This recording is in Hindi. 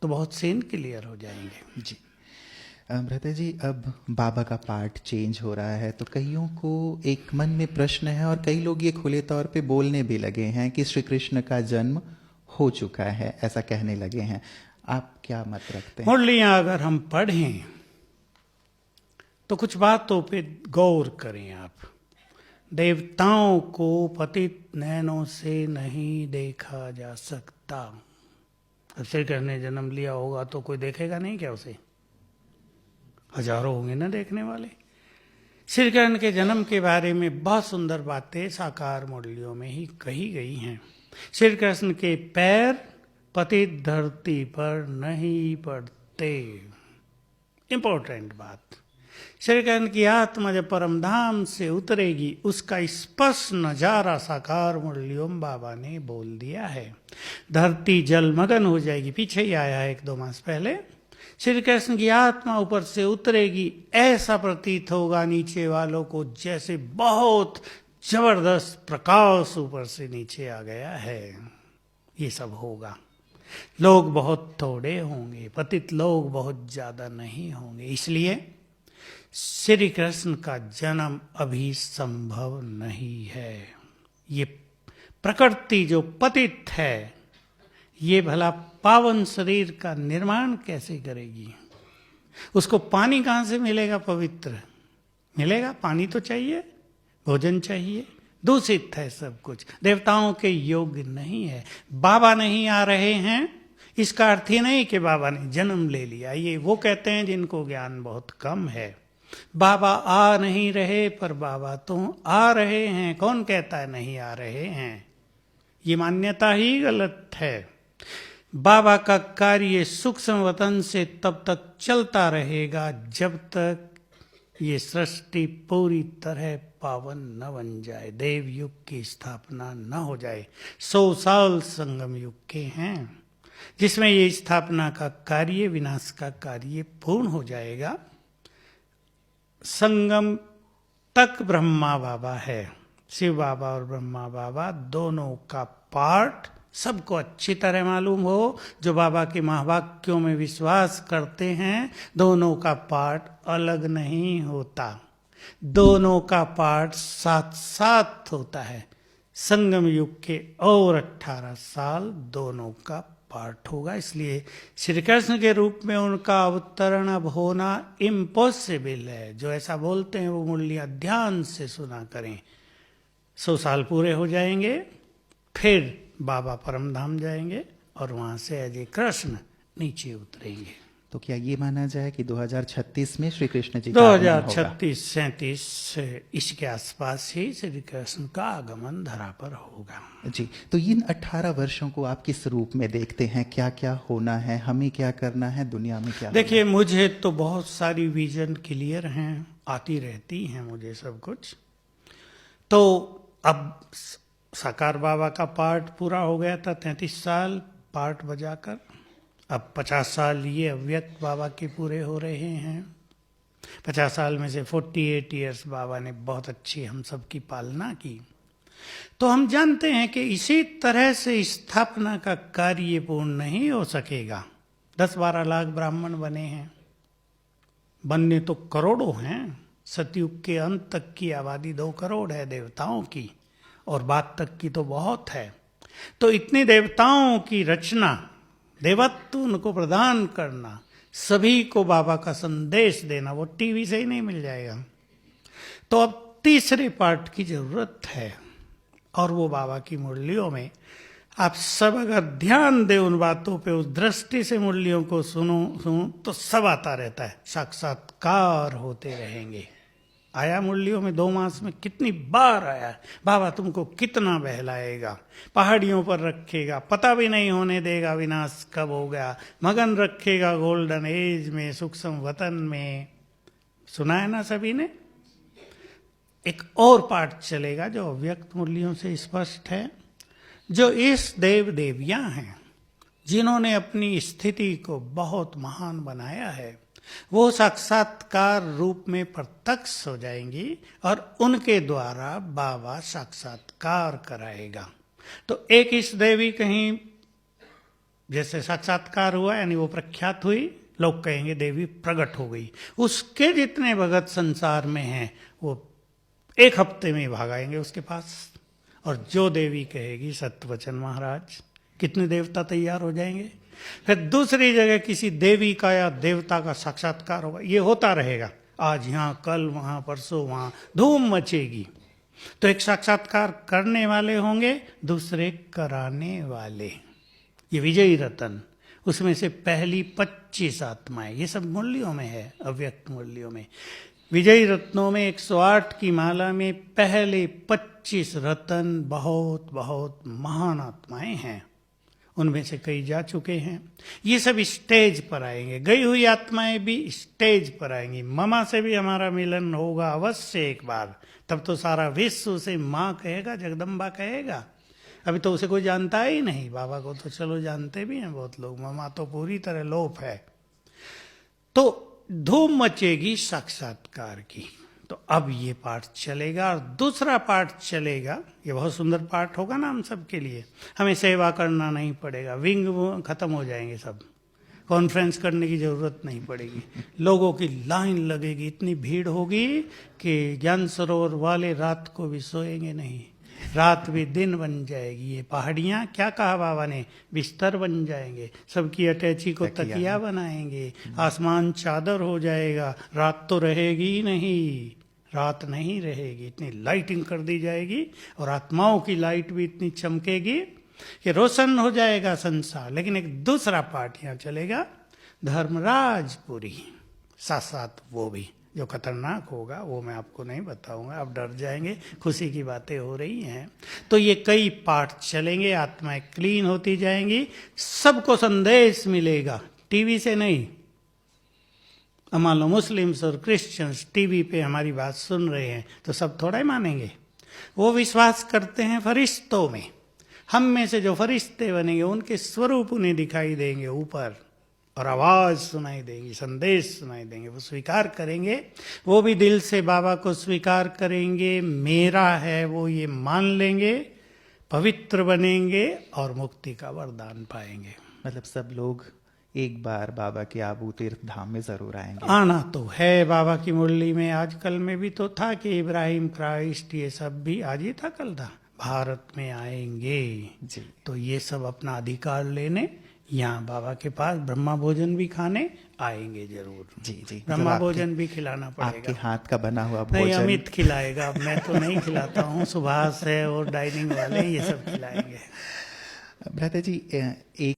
तो बहुत सीन क्लियर हो जाएंगे। जी। भ्राता जी, अब बाबा का पार्ट चेंज हो रहा है तो कईयों को एक मन में प्रश्न है और कई लोग ये खुले तौर पे बोलने भी लगे हैं कि श्री कृष्ण का जन्म हो चुका है, ऐसा कहने लगे हैं। आप क्या मत रखते हैं? मुरलियां अगर हम पढ़ें तो कुछ बातों पे गौर करें आप। देवताओं को पतित नैनों से नहीं देखा जा सकता। अब श्री कृष्ण ने जन्म लिया होगा तो कोई देखेगा नहीं क्या उसे? हजारों होंगे ना देखने वाले। श्री कृष्ण के जन्म के बारे में बहुत सुंदर बातें साकार मुरलियों में ही कही गई हैं। श्री कृष्ण के पैर पतित धरती पर नहीं पड़ते। इंपॉर्टेंट बात। श्री कृष्ण की आत्मा जब परम धाम से उतरेगी उसका स्पष्ट नजारा साकार मुरलियों बाबा ने बोल दिया है। धरती जलमग्न हो जाएगी। पीछे ही आया है 1-2 मास पहले। श्री कृष्ण की आत्मा ऊपर से उतरेगी, ऐसा प्रतीत होगा नीचे वालों को जैसे बहुत जबरदस्त प्रकाश ऊपर से नीचे आ गया है। ये सब होगा। लोग बहुत थोड़े होंगे, पतित लोग बहुत ज्यादा नहीं होंगे। इसलिए श्री कृष्ण का जन्म अभी संभव नहीं है। ये प्रकृति जो पतित है ये भला पावन शरीर का निर्माण कैसे करेगी? उसको पानी कहाँ से मिलेगा? पवित्र मिलेगा? पानी तो चाहिए, भोजन चाहिए। दूषित है सब कुछ, देवताओं के योग्य नहीं है। बाबा नहीं आ रहे हैं इसका अर्थ ही नहीं कि बाबा ने जन्म ले लिया। ये वो कहते हैं जिनको ज्ञान बहुत कम है। बाबा आ नहीं रहे पर बाबा तो आ रहे हैं। कौन कहता है नहीं आ रहे हैं? ये मान्यता ही गलत है। बाबा का कार्य सूक्ष्म वतन से तब तक चलता रहेगा जब तक ये सृष्टि पूरी तरह पावन न बन जाए, देव युग की स्थापना न हो जाए। 100 साल संगम युग के हैं जिसमें ये स्थापना का कार्य, विनाश का कार्य पूर्ण हो जाएगा। संगम तक ब्रह्मा बाबा है। शिव बाबा और ब्रह्मा बाबा दोनों का पार्ट सबको अच्छी तरह मालूम हो। जो बाबा के महावाक्यों में विश्वास करते हैं, दोनों का पार्ट अलग नहीं होता, दोनों का पार्ट साथ साथ होता है। संगम युग के और 18 साल दोनों का पार्ट होगा। इसलिए श्री कृष्ण के रूप में उनका अवतरण अब होना इम्पॉसिबल है। जो ऐसा बोलते हैं वो मुरलियां ध्यान से सुना करें। 100 साल पूरे हो जाएंगे, फिर बाबा परम धाम जाएंगे और वहां से अजय कृष्ण नीचे उतरेंगे। तो क्या ये माना जाए कि 2036 में श्री कृष्ण जी का आगमन होगा? 2036-37 इसके आसपास ही श्री कृष्ण का आगमन धरा पर होगा। जी। तो इन 18 वर्षों को आप किस रूप में देखते हैं? क्या क्या होना है, हमें क्या करना है, दुनिया में क्या? देखिए, मुझे तो बहुत सारी विजन क्लियर हैं, आती रहती हैं मुझे सब कुछ। तो अब साकार बाबा का पार्ट पूरा हो गया था, 33 साल पार्ट बजाकर। अब 50 साल ये अव्यक्त बाबा के पूरे हो रहे हैं। 50 साल में से 48 ईयर्स बाबा ने बहुत अच्छी हम सब की पालना की। तो हम जानते हैं कि इसी तरह से स्थापना का कार्य पूर्ण नहीं हो सकेगा। 10-12 लाख ब्राह्मण बने हैं, बनने तो करोड़ों हैं। सतयुग के अंत तक की आबादी 2 करोड़ है देवताओं की, और बाद तक की तो बहुत है। तो इतने देवताओं की रचना, देवत्व उनको प्रदान करना, सभी को बाबा का संदेश देना, वो टीवी से ही नहीं मिल जाएगा। तो अब तीसरे पार्ट की जरूरत है, और वो बाबा की मुरलियों में आप सब अगर ध्यान दें उन बातों पे, उस दृष्टि से मुरलियों को सुनो तो सब आता रहता है। साक्षात्कार होते रहेंगे। आया मुरलियों में 2 मास में कितनी बार आया। बाबा तुमको कितना बहलाएगा, पहाड़ियों पर रखेगा, पता भी नहीं होने देगा विनाश कब हो गया, मगन रखेगा गोल्डन एज में, सूक्ष्म वतन में। सुना है ना सभी ने? एक और पाठ चलेगा जो अव्यक्त मुरलियों से स्पष्ट है। जो इस देव देवियां हैं जिन्होंने अपनी स्थिति को बहुत महान बनाया है, वो साक्षात्कार रूप में प्रत्यक्ष हो जाएंगी और उनके द्वारा बाबा साक्षात्कार कराएगा। तो एक इस देवी कहीं जैसे साक्षात्कार हुआ यानी वो प्रख्यात हुई, लोग कहेंगे देवी प्रकट हो गई। उसके जितने भगत संसार में हैं वो 1 हफ्ते में भागाएंगे उसके पास। और जो देवी कहेगी सत्यवचन महाराज, कितने देवता तैयार हो जाएंगे। फिर दूसरी जगह किसी देवी का या देवता का साक्षात्कार होगा, ये होता रहेगा, आज यहाँ कल वहाँ परसों वहाँ, धूम मचेगी। तो एक साक्षात्कार करने वाले होंगे, दूसरे कराने वाले। ये विजयी रतन, उसमें से पहली 25 आत्माएं, ये सब मुरलियों में है, अव्यक्त मुरलियों में। विजयी रत्नों में 108 की माला में पहले 25 रतन बहुत बहुत महान आत्माएं हैं, उनमें से कई जा चुके हैं। ये सब स्टेज पर आएंगे, गई हुई आत्माएं भी स्टेज पर आएंगी। ममा से भी हमारा मिलन होगा अवश्य एक बार, तब तो सारा विश्व उसे माँ कहेगा, जगदम्बा कहेगा। अभी तो उसे कोई जानता ही नहीं, बाबा को तो चलो जानते भी हैं बहुत लोग, ममा तो पूरी तरह लोप है। तो धूम मचेगी साक्षात्कार की। तो अब ये पाठ चलेगा और दूसरा पाठ चलेगा, ये बहुत सुंदर पाठ होगा ना हम सब के लिए। हमें सेवा करना नहीं पड़ेगा, विंग खत्म हो जाएंगे सब, कॉन्फ्रेंस करने की जरूरत नहीं पड़ेगी। लोगों की लाइन लगेगी, इतनी भीड़ होगी कि ज्ञान सरोवर वाले रात को भी सोएंगे नहीं, रात भी दिन बन जाएगी। ये पहाड़ियाँ, क्या कहा बाबा ने, बिस्तर बन जाएंगे, सबकी अटैची को तकिया बनाएंगे, आसमान चादर हो जाएगा, रात तो रहेगी ही नहीं, रात नहीं रहेगी। इतनी लाइटिंग कर दी जाएगी और आत्माओं की लाइट भी इतनी चमकेगी कि रोशन हो जाएगा संसार। लेकिन एक दूसरा पाठ यहाँ चलेगा, धर्मराजपुरी, साथ साथ वो भी जो खतरनाक होगा, वो मैं आपको नहीं बताऊंगा, आप डर जाएंगे, खुशी की बातें हो रही हैं। तो ये कई पाठ चलेंगे, आत्माएं क्लीन होती जाएंगी, सबको संदेश मिलेगा, टीवी से नहीं। अब मान लो मुस्लिम्स और क्रिश्चियंस टीवी पे हमारी बात सुन रहे हैं तो सब थोड़ा ही मानेंगे, वो विश्वास करते हैं फरिश्तों में। हम में से जो फरिश्ते बनेंगे उनके स्वरूप उन्हें दिखाई देंगे ऊपर, और आवाज सुनाई देगी, संदेश सुनाई देंगे, वो स्वीकार करेंगे, वो भी दिल से बाबा को स्वीकार करेंगे, मेरा है वो ये मान लेंगे, पवित्र बनेंगे और मुक्ति का वरदान पाएंगे। मतलब सब लोग एक बार बाबा के आबू तीर्थ धाम में जरूर आएंगे। आना तो है बाबा की मुरली में। आजकल में भी तो था कि इब्राहिम, क्राइस्ट, ये सब भी आज ही था, कल था, भारत में आएंगे जी। तो ये सब अपना अधिकार लेने यहाँ बाबा के पास ब्रह्मा भोजन भी खाने आएंगे जरूर। जी जी, ब्रह्मा भोजन भी खिलाना पड़ेगा, आपके हाथ का बना हुआ नहीं भोजन। अमित खिलाएगा, मैं तो नहीं खिलाता हूँ, सुभाष है और डाइनिंग वाले ये सब खिलाएंगे। भ्राता जी, एक